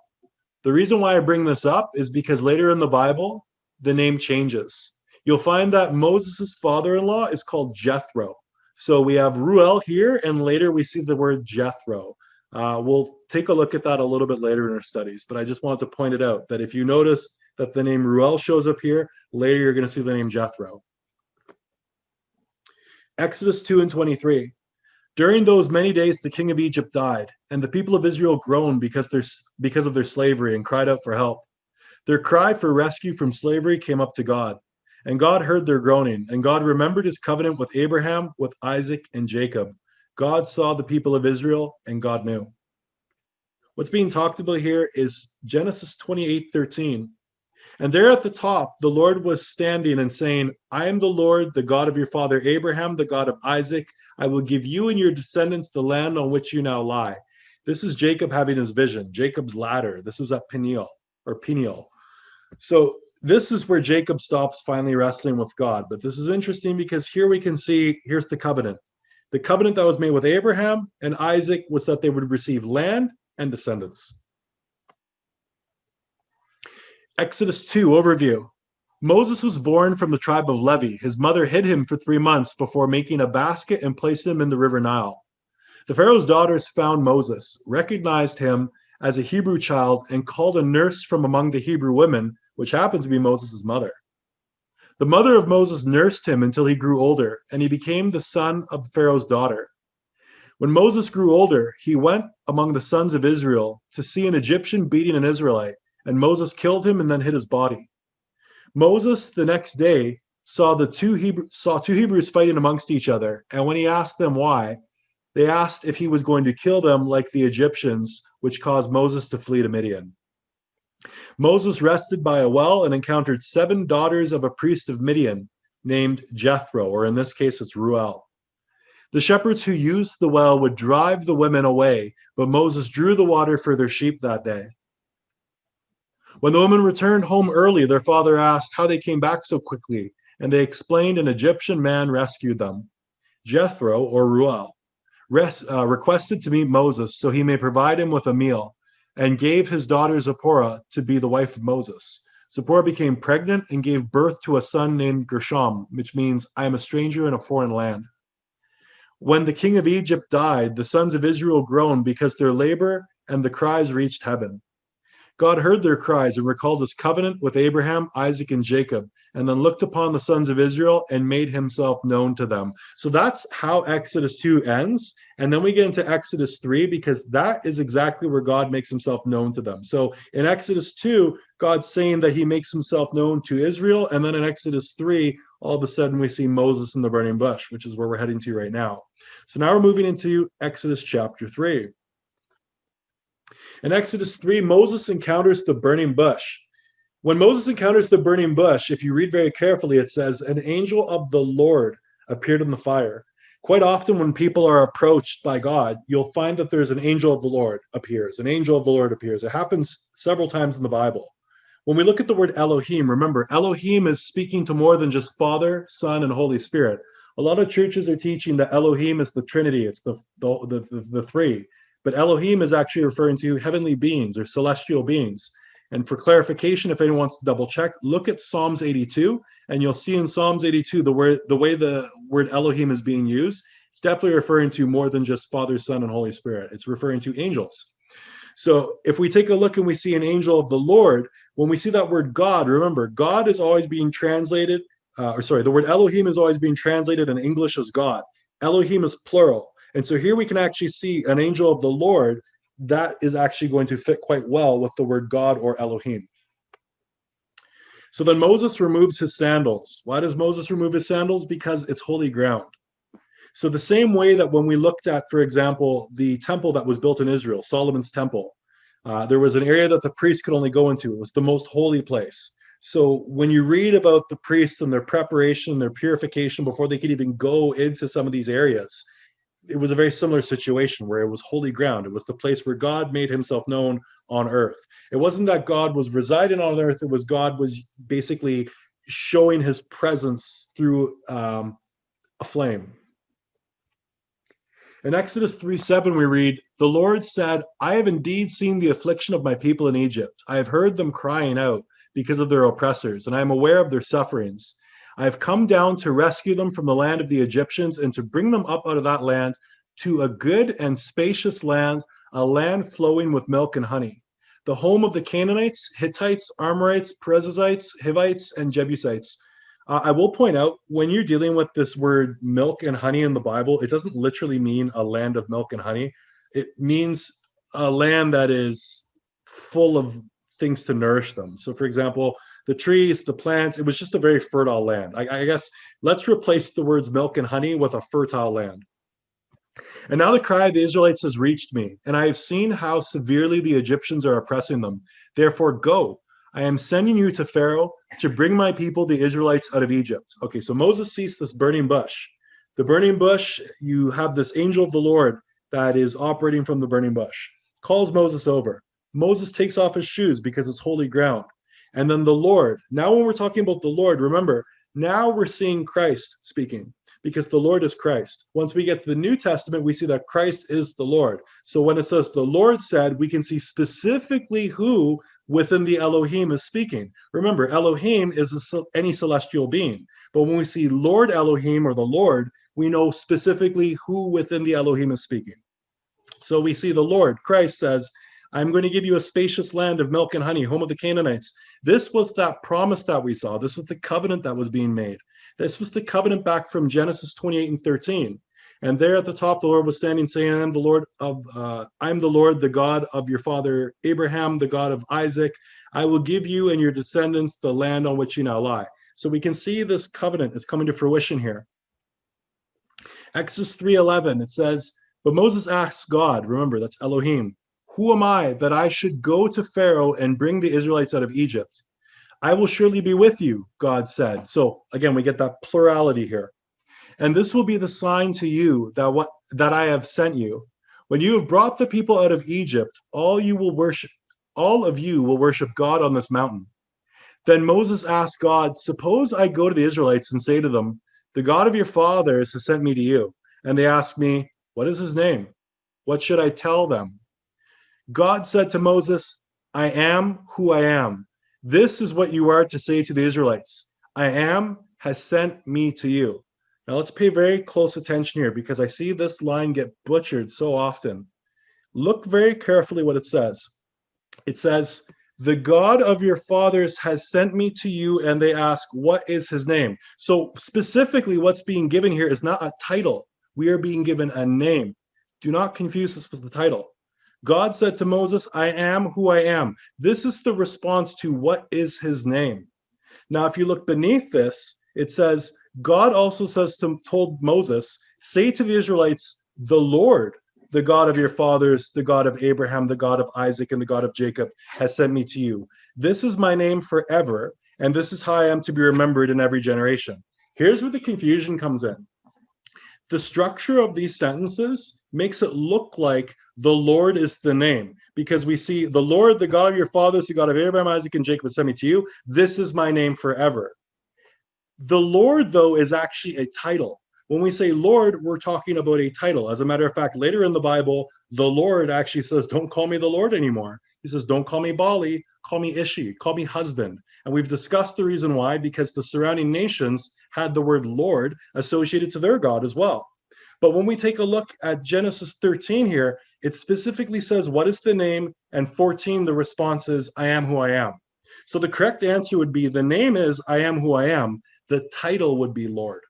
The reason why I bring this up is because later in the Bible, the name changes. You'll find that Moses' father-in-law is called Jethro. So we have Reuel here, and later we see the word Jethro. We'll take a look at that a little bit later in our studies, but I just wanted to point it out that if you notice that the name Reuel shows up here, later you're going to see the name Jethro. Exodus 2 and 23. During those many days, the king of Egypt died, and the people of Israel groaned because of their slavery and cried out for help. Their cry for rescue from slavery came up to God, and God heard their groaning, and God remembered his covenant with Abraham, with Isaac, and Jacob. God saw the people of Israel, and God knew. What's being talked about here is Genesis 28:13. And there at the top, the Lord was standing and saying, "I am the Lord, the God of your father Abraham, the God of Isaac. I will give you and your descendants the land on which you now lie." This is Jacob having his vision, Jacob's ladder. This was at Peniel. So this is where Jacob stops finally wrestling with God. But this is interesting because here we can see, here's the covenant. The covenant that was made with Abraham and Isaac was that they would receive land and descendants. Exodus 2 overview. Moses was born from the tribe of Levi. His mother hid him for 3 months before making a basket and placing him in the river Nile. The Pharaoh's daughters found Moses, recognized him as a Hebrew child, and called a nurse from among the Hebrew women, which happened to be Moses' mother. The mother of Moses nursed him until he grew older, and he became the son of Pharaoh's daughter. When Moses grew older, he went among the sons of Israel to see an Egyptian beating an Israelite, and Moses killed him and then hid his body. Moses, the next day, saw two Hebrews fighting amongst each other, and when he asked them why, they asked if he was going to kill them like the Egyptians, which caused Moses to flee to Midian. Moses rested by a well and encountered 7 daughters of a priest of Midian named Jethro, or in this case, it's Reuel. The shepherds who used the well would drive the women away, but Moses drew the water for their sheep that day. When the women returned home early, their father asked how they came back so quickly, and they explained an Egyptian man rescued them. Jethro, or Reuel, requested to meet Moses so he may provide him with a meal, and gave his daughter Zipporah to be the wife of Moses. Zipporah became pregnant and gave birth to a son named Gershom, which means "I am a stranger in a foreign land." When the king of Egypt died, the sons of Israel groaned because their labor and the cries reached heaven. God heard their cries and recalled his covenant with Abraham, Isaac, and Jacob, and then looked upon the sons of Israel and made himself known to them. So that's how Exodus 2 ends. And then we get into Exodus 3 because that is exactly where God makes himself known to them. So in Exodus 2, God's saying that he makes himself known to Israel. And then in Exodus 3, all of a sudden we see Moses in the burning bush, which is where we're heading to right now. So now we're moving into Exodus chapter 3. In Exodus 3, Moses encounters the burning bush. When Moses encounters the burning bush, if you read very carefully, it says, "An angel of the Lord appeared in the fire." Quite often when people are approached by God, you'll find that there's an angel of the Lord appears. An angel of the Lord appears. It happens several times in the Bible. When we look at the word Elohim, remember, Elohim is speaking to more than just Father, Son, and Holy Spirit. A lot of churches are teaching that Elohim is the Trinity. It's the three. But Elohim is actually referring to heavenly beings or celestial beings. And for clarification, if anyone wants to double check, look at Psalms 82, and you'll see in Psalms 82 the way the word Elohim is being used. It's definitely referring to more than just Father, Son, and Holy Spirit. It's referring to angels. So if we take a look and we see an angel of the Lord, when we see that word God, remember, God is always being translated, the word Elohim is always being translated in English as God. Elohim is plural. And so here we can actually see an angel of the Lord that is actually going to fit quite well with the word God or Elohim. So then Moses removes his sandals. Why does Moses remove his sandals? Because it's holy ground. So the same way that when we looked at, for example, the temple that was built in Israel, Solomon's temple, there was an area that the priests could only go into. It was the most holy place. So when you read about the priests and their preparation, their purification before they could even go into some of these areas, it was a very similar situation where it was holy ground. It was the place where God made himself known on earth. It wasn't that God was residing on earth. It was God was basically showing his presence through a flame. In Exodus 3:7, we read, "The Lord said, I have indeed seen the affliction of my people in Egypt. I have heard them crying out because of their oppressors, and I am aware of their sufferings. I have come down to rescue them from the land of the Egyptians and to bring them up out of that land to a good and spacious land, a land flowing with milk and honey, the home of the Canaanites, Hittites, Amorites, Perizzites, Hivites, and Jebusites." I will point out, when you're dealing with this word milk and honey in the Bible, it doesn't literally mean a land of milk and honey. It means a land that is full of things to nourish them. So, for example, the trees, the plants, it was just a very fertile land. I guess let's replace the words milk and honey with a fertile land. "And now the cry of the Israelites has reached me, and I have seen how severely the Egyptians are oppressing them. Therefore, go. I am sending you to Pharaoh to bring my people, the Israelites, out of Egypt." Okay, so Moses sees this burning bush. The burning bush, you have this angel of the Lord that is operating from the burning bush, calls Moses over. Moses takes off his shoes because it's holy ground. And then the Lord, now when we're talking about the Lord, remember, now we're seeing Christ speaking because the Lord is Christ. Once we get to the New Testament, we see that Christ is the Lord. So when it says the Lord said, we can see specifically who within the Elohim is speaking. Remember, Elohim is any celestial being. But when we see Lord Elohim or the Lord, we know specifically who within the Elohim is speaking. So we see the Lord, Christ says, "I'm going to give you a spacious land of milk and honey, home of the Canaanites." This was that promise that we saw. This was the covenant that was being made. This was the covenant back from Genesis 28 and 13. And there at the top, the Lord was standing, saying, I'm the Lord, the God of your father Abraham, the God of Isaac. I will give you and your descendants the land on which you now lie. So we can see this covenant is coming to fruition here. Exodus 3:11, it says, "But Moses asked God," remember, that's Elohim, "Who am I that I should go to Pharaoh and bring the Israelites out of Egypt? I will surely be with you," God said. So again, we get that plurality here. "And this will be the sign to you that I have sent you. When you have brought the people out of Egypt, all of you will worship God on this mountain." Then Moses asked God, "Suppose I go to the Israelites and say to them, 'The God of your fathers has sent me to you.' And they ask me, 'What is his name?' What should I tell them?" God said to Moses, "I am who I am. This is what you are to say to the Israelites. I am has sent me to you." Now let's pay very close attention here because I see this line get butchered so often. Look very carefully what it says. It says, "The God of your fathers has sent me to you," and they ask, "What is his name?" So specifically what's being given here is not a title. We are being given a name. Do not confuse this with the title. God said to Moses, "I am who I am." This is the response to what is his name. Now, if you look beneath this, it says, God also told Moses, "Say to the Israelites, 'The Lord, the God of your fathers, the God of Abraham, the God of Isaac, and the God of Jacob, has sent me to you. This is my name forever, and this is how I am to be remembered in every generation.'" Here's where the confusion comes in. The structure of these sentences makes it look like the Lord is the name, because we see the Lord, the God of your fathers, the God of Abraham, Isaac, and Jacob, has sent me to you. This is my name forever. The Lord, though, is actually a title. When we say Lord, we're talking about a title. As a matter of fact, later in the Bible, the Lord actually says, "Don't call me the Lord anymore." He says, "Don't call me Bali, call me Ishi, call me husband. And we've discussed the reason why, because the surrounding nations had the word Lord associated to their God as well. But when we take a look at Genesis 13 here, it specifically says, what is the name? And 14, the response is, I am who I am. So the correct answer would be, the name is I am who I am. The title would be Lord.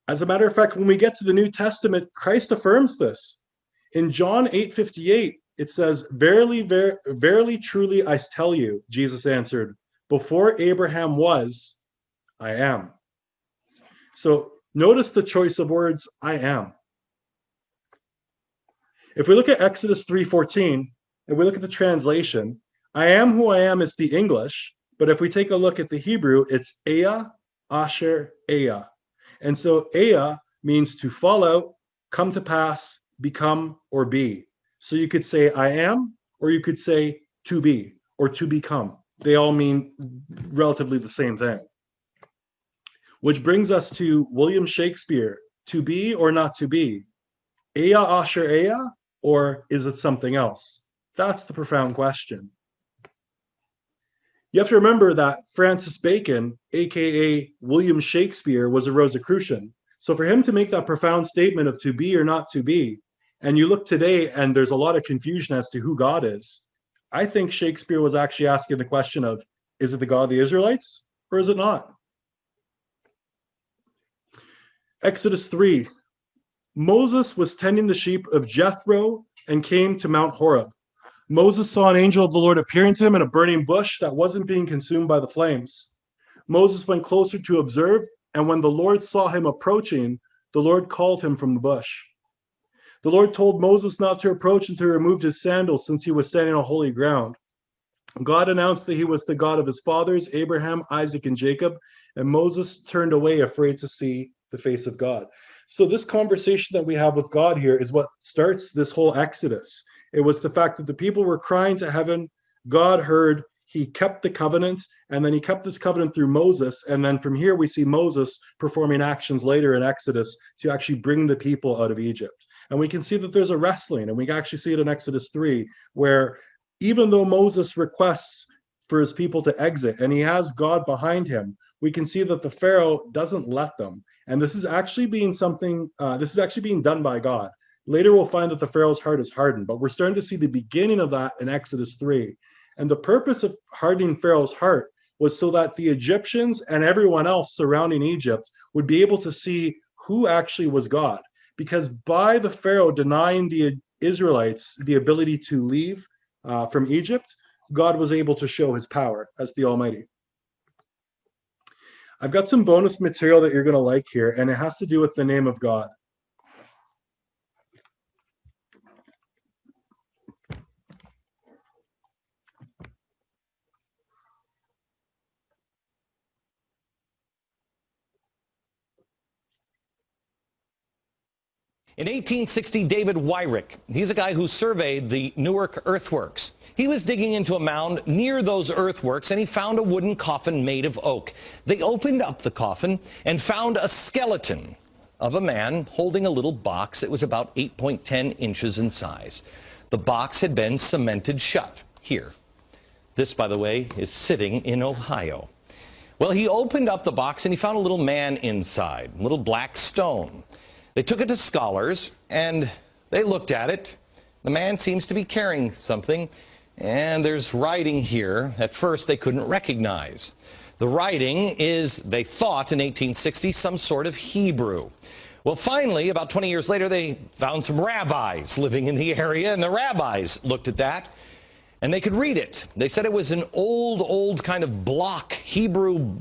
As a matter of fact, when we get to the New Testament, Christ affirms this. In John 8:58, it says, verily, verily, truly, I tell you, Jesus answered, before Abraham was, I am. So notice the choice of words, I am. If we look at Exodus 3:14, and we look at the translation, I am who I am is the English, but if we take a look at the Hebrew, it's Ea, Asher, Ea. And so Ea means to fall out, come to pass, become, or be. So you could say I am, or you could say to be, or to become. They all mean relatively the same thing. Which brings us to William Shakespeare, to be or not to be? Ea, Asher, Ea, or is it something else? That's the profound question. You have to remember that Francis Bacon, aka William Shakespeare, was a Rosicrucian. So for him to make that profound statement of to be or not to be, and you look today and there's a lot of confusion as to who God is, I think Shakespeare was actually asking the question of, is it the God of the Israelites or is it not? Exodus 3, Moses was tending the sheep of Jethro and came to Mount Horeb. Moses saw an angel of the Lord appearing to him in a burning bush that wasn't being consumed by the flames. Moses went closer to observe, and when the Lord saw him approaching, the Lord called him from the bush. The Lord told Moses not to approach until he removed his sandals, since he was standing on holy ground. God announced that he was the God of his fathers, Abraham, Isaac, and Jacob, and Moses turned away, afraid to see the face of God. So this conversation that we have with God here is what starts this whole Exodus. It was the fact that the people were crying to heaven. God heard, he kept the covenant, and then he kept this covenant through Moses. And then from here, we see Moses performing actions later in Exodus to actually bring the people out of Egypt. And we can see that there's a wrestling, and we can actually see it in Exodus 3, where even though Moses requests for his people to exit, and he has God behind him, we can see that the Pharaoh doesn't let them. And this is actually being done by God. Later, we'll find that the Pharaoh's heart is hardened, but we're starting to see the beginning of that in Exodus 3. And the purpose of hardening Pharaoh's heart was so that the Egyptians and everyone else surrounding Egypt would be able to see who actually was God. Because by the Pharaoh denying the Israelites the ability to leave from Egypt, God was able to show his power as the Almighty. I've got some bonus material that you're going to like here, and it has to do with the name of God. In 1860, David Wyrick, he's a guy who surveyed the Newark earthworks. He was digging into a mound near those earthworks, and he found a wooden coffin made of oak. They opened up the coffin and found a skeleton of a man holding a little box that was about 8.10 inches in size. The box had been cemented shut here. This, by the way, is sitting in Ohio. Well, he opened up the box and he found a little man inside, a little black stone. They took it to scholars, and they looked at it. The man seems to be carrying something, and there's writing here at first they couldn't recognize. The writing is, they thought in 1860, some sort of Hebrew. Well, finally, about 20 years later, they found some rabbis living in the area, and the rabbis looked at that, and they could read it. They said it was an old kind of block Hebrew,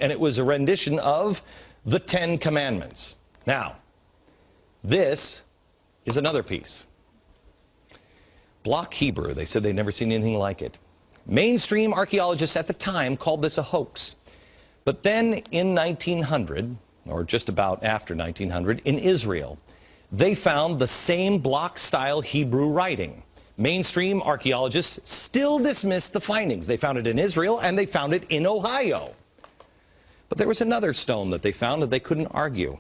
and it was a rendition of the Ten Commandments. Now, this is another piece. Block Hebrew. They said they'd never seen anything like it. Mainstream archaeologists at the time called this a hoax. But then in 1900, or just about after 1900, in Israel, they found the same block-style Hebrew writing. Mainstream archaeologists still dismissed the findings. They found it in Israel, and they found it in Ohio. But there was another stone that they found that they couldn't argue.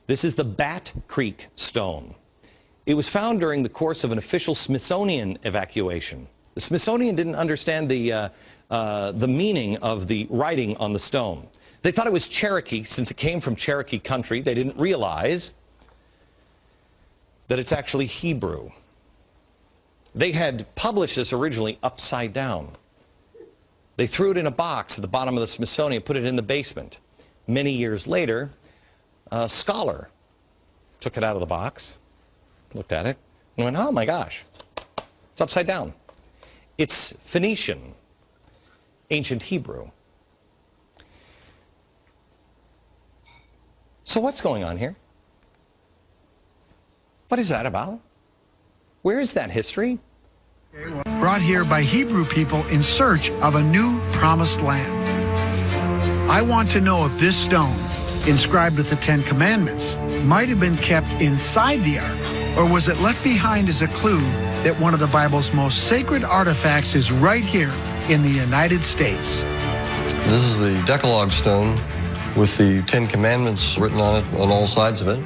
This is the Bat Creek stone. It was found during the course of an official Smithsonian evacuation. The Smithsonian didn't understand the meaning of the writing on the stone. They thought it was Cherokee, since it came from Cherokee country. They didn't realize that it's actually Hebrew. They had published this originally upside down. They threw it in a box at the bottom of the Smithsonian, put it in the basement. Many years later, a scholar took it out of the box, looked at it, and went, oh my gosh, it's upside down. It's Phoenician, ancient Hebrew. So what's going on here? What is that about? Where is that history? Brought here by Hebrew people in search of a new promised land. I want to know if this stone, inscribed with the Ten Commandments, might have been kept inside the ark, or was it left behind as a clue that one of the Bible's most sacred artifacts is right here in the United States. This is the Decalogue stone with the Ten Commandments written on it on all sides of it.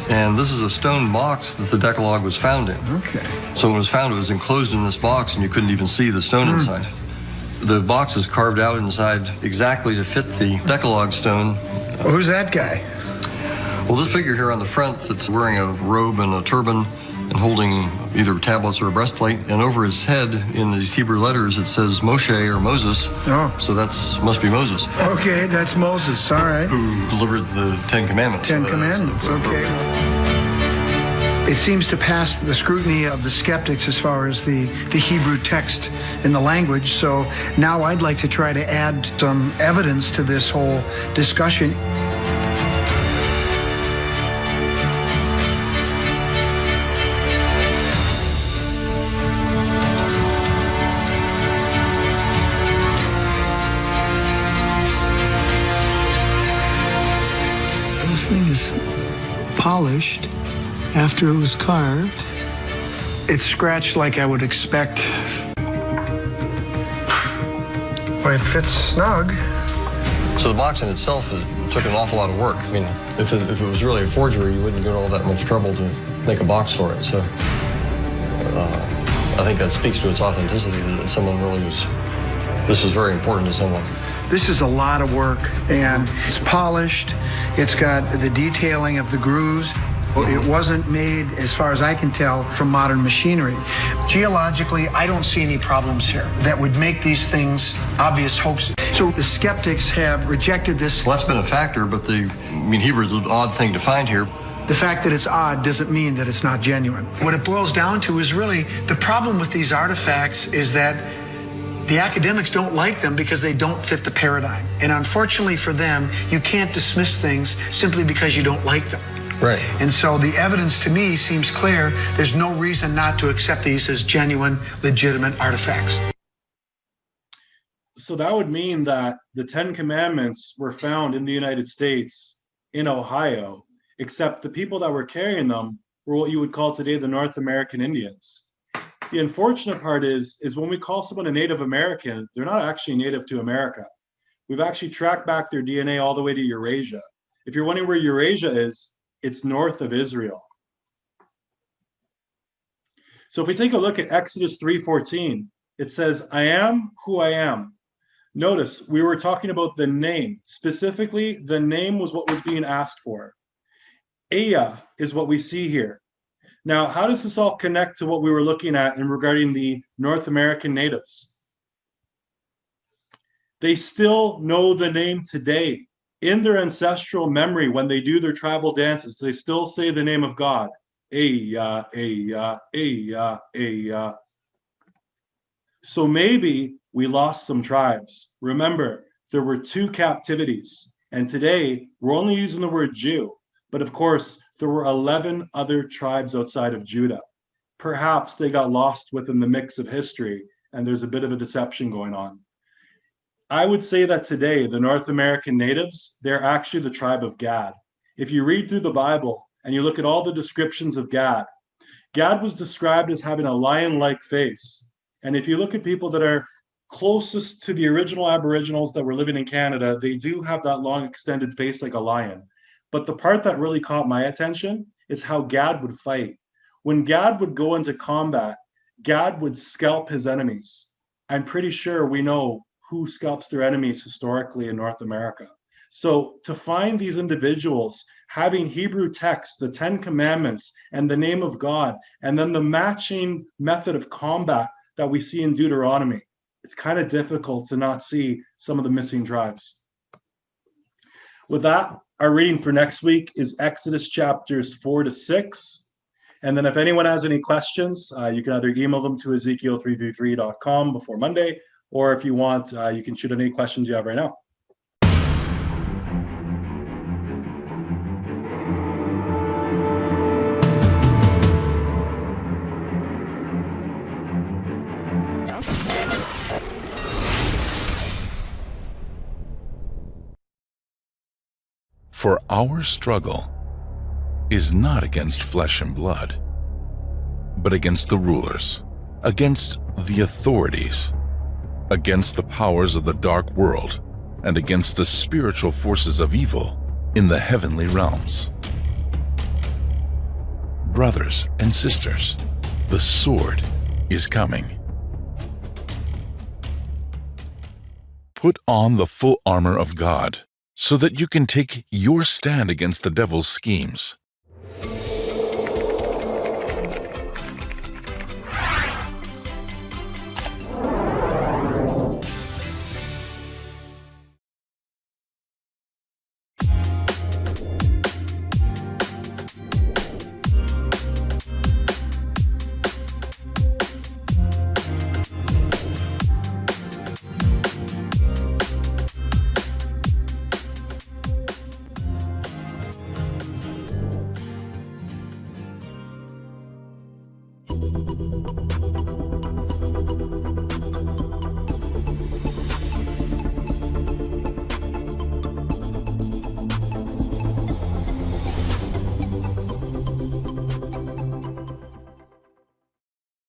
And this is a stone box that the Decalogue was found in. Okay. So when it was found, it was enclosed in this box, and you couldn't even see the stone inside. The box is carved out inside exactly to fit the Decalogue stone. Well, who's that guy? Well, this figure here on the front that's wearing a robe and a turban and holding either tablets or a breastplate, and over his head in these Hebrew letters it says Moshe or Moses. Oh. So must be Moses. Okay, that's Moses, all right. Who delivered the Ten Commandments. Ten Commandments, okay. It seems to pass the scrutiny of the skeptics as far as the Hebrew text and the language, so now I'd like to try to add some evidence to this whole discussion. This thing is polished after it was carved. It's scratched like I would expect. Boy, it fits snug. So the box in itself took an awful lot of work. I mean, if it was really a forgery, you wouldn't go to all that much trouble to make a box for it. So I think that speaks to its authenticity, that someone really this was very important to someone. This is a lot of work, and it's polished. It's got the detailing of the grooves. It wasn't made, as far as I can tell, from modern machinery. Geologically, I don't see any problems here that would make these things obvious hoaxes. So the skeptics have rejected this. Well, that's been a factor, but Hebrew is an odd thing to find here. The fact that it's odd doesn't mean that it's not genuine. What it boils down to is really the problem with these artifacts is that the academics don't like them because they don't fit the paradigm. And unfortunately for them, you can't dismiss things simply because you don't like them. Right. And so the evidence to me seems clear. There's no reason not to accept these as genuine, legitimate artifacts. So that would mean that the Ten Commandments were found in the United States, in Ohio, except the people that were carrying them were what you would call today the North American Indians. The unfortunate part is when we call someone a Native American, they're not actually native to America. We've actually tracked back their DNA all the way to Eurasia. If you're wondering where Eurasia is, it's north of Israel. So if we take a look at Exodus 3:14, it says, I am who I am. Notice we were talking about the name. Specifically, the name was what was being asked for. Aya is what we see here. Now, how does this all connect to what we were looking at in regarding the North American natives? They still know the name today. In their ancestral memory, when they do their tribal dances, they still say the name of God. Aya, Aya, Aya, Aya. So maybe we lost some tribes. Remember, there were 2 captivities, and today we're only using the word Jew. But of course, there were 11 other tribes outside of Judah. Perhaps they got lost within the mix of history, and there's a bit of a deception going on. I would say that today, the North American natives, they're actually the tribe of Gad. If you read through the Bible and you look at all the descriptions of Gad, Gad was described as having a lion-like face. And if you look at people that are closest to the original Aboriginals that were living in Canada, they do have that long extended face like a lion. But the part that really caught my attention is how Gad would fight. When Gad would go into combat, Gad would scalp his enemies. I'm pretty sure we know who scalps their enemies historically in North America. So to find these individuals having Hebrew texts, the 10 Commandments, and the name of God, and then the matching method of combat that we see in Deuteronomy, it's kind of difficult to not see some of the missing tribes. With that, our reading for next week is Exodus chapters 4-6. And then if anyone has any questions, you can either email them to Ezekiel333.com before Monday, or if you want, you can shoot any questions you have right now. For our struggle is not against flesh and blood, but against the rulers, against the authorities, against the powers of the dark world, and against the spiritual forces of evil in the heavenly realms. Brothers and sisters, the sword is coming. Put on the full armor of God, so that you can take your stand against the devil's schemes.